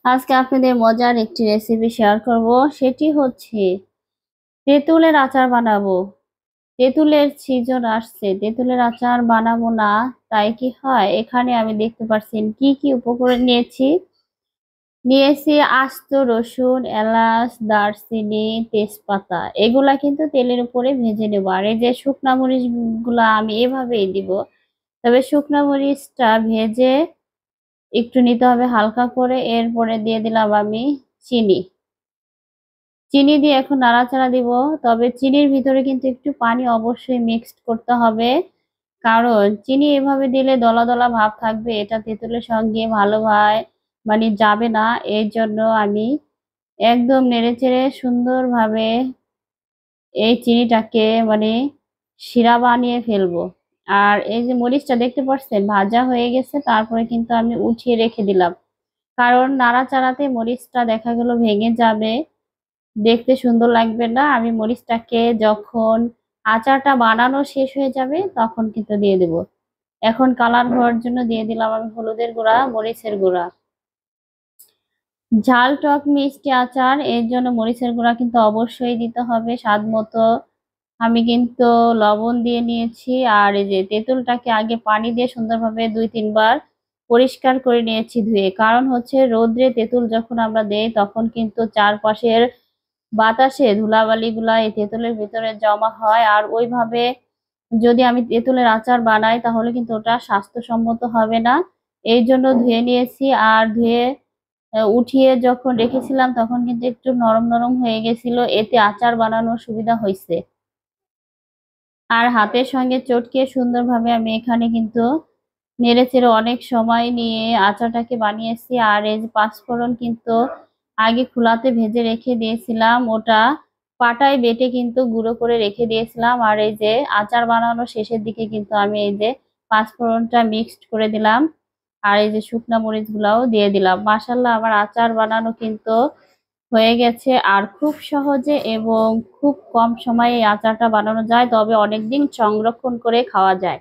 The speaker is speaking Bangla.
আজকে আপনাদের মজার একটি রেসিপি শেয়ার করব। সেটি হচ্ছে তেঁতুলের আচার বানাবো। তেঁতুলের সিজন আসছে, তেঁতুলের আচার বানাবো না তাই কি হয়? এখানে আমি দেখতে পাচ্ছেন কি কি উপকরণ নিয়েছি আস্ত রসুন, এলাচ, দারচিনি, তেজপাতা। এগুলা কিন্তু তেলের উপরে ভেজে নেবো। আর এই যে শুকনা মরিচ গুলা আমি এভাবেই দিব, তবে শুকনা মরিচটা ভেজে একটু নিতে হবে হালকা করে। এরপরে দিয়ে দিলাম আমি চিনি। চিনি দিয়ে এখন নাড়াচাড়া দিব। তবে চিনির ভিতরে কিন্তু একটু পানি অবশ্যই মিক্সড করতে হবে, কারণ চিনি এভাবে দিলে দলা দলা ভাব থাকবে, এটা তেঁতুলের সঙ্গে ভালোভাবে মানে যাবে না। এই জন্য আমি একদম নেড়েচেড়ে সুন্দরভাবে এই চিনিটাকে শিরা বানিয়ে ফেলবো। আর এই যে মরিচটা দেখতে পাচ্ছেন ভাজা হয়ে গেছে, তারপরে কিন্তু আমি উঠিয়ে রেখে দিলাম, কারণ নাড়াচাড়াতে মরিচটা দেখা গেল ভেঙে যাবে, দেখতে সুন্দর লাগবে না। আমি মরিচটাকে যখন আচারটা বানানো শেষ হয়ে যাবে তখন কিন্তু দিয়ে দেব। এখন কালার হওয়ার জন্য দিয়ে দিলাম আমি হলুদের গুঁড়া, মরিচের গুঁড়া। ঝাল টক মিষ্টি আচার, এর জন্য মরিচের গুঁড়া কিন্তু অবশ্যই দিতে হবে স্বাদ মতো। আমি কিন্তু লবণ দিয়ে নিয়েছি। আর এই যে তেঁতুলটাকে আগে পানি দিয়ে সুন্দরভাবে 2-3 বার পরিষ্কার করে নিয়েছি ধুয়ে, কারণ হচ্ছে রোদ্রে তেঁতুল যখন আমরা দেই তখন কিন্তু চারপাশের বাতাসে ধুলাবালি গুলা এই তেঁতুলের ভিতরে জমা হয়। আর ওইভাবে যদি আমি তেঁতুলের আচার বানাই তাহলে কিন্তু ওটা স্বাস্থ্যসম্মত হবে না। এই জন্য ধুয়ে নিয়েছি। আর ধুয়ে উঠিয়ে যখন রেখেছিলাম তখন কিন্তু একটু নরম নরম হয়ে গেছিল, এতে আচার বানানোর সুবিধা হয়েছে। আর হাতের সঙ্গে চটকে সুন্দরভাবে আমি এখানে কিন্তু নেড়েচেড়ে অনেক সময় নিয়ে আচারটাকে বানিয়েছি। আর এই যে পাঁচফোড়ন কিন্তু আগে খোলাতে ভেজে রেখে দিয়েছিলাম, ওটা পাটায় বেটে কিন্তু গুঁড়ো করে রেখে দিয়েছিলাম। আর এই যে আচার বানানোর শেষের দিকে কিন্তু আমি এই যে পাঁচফোড়নটা মিক্সড করে দিলাম, আর এই যে শুকনা মরিচ গুলাও দিয়ে দিলাম। মাশাআল্লাহ, আমার আচার বানানো কিন্তু হয়ে গেছে। আর খুব সহজে এবং খুব কম সময়ে এই আচারটা বানানো যায়, তবে অনেকদিন সংরক্ষণ করে খাওয়া যায়।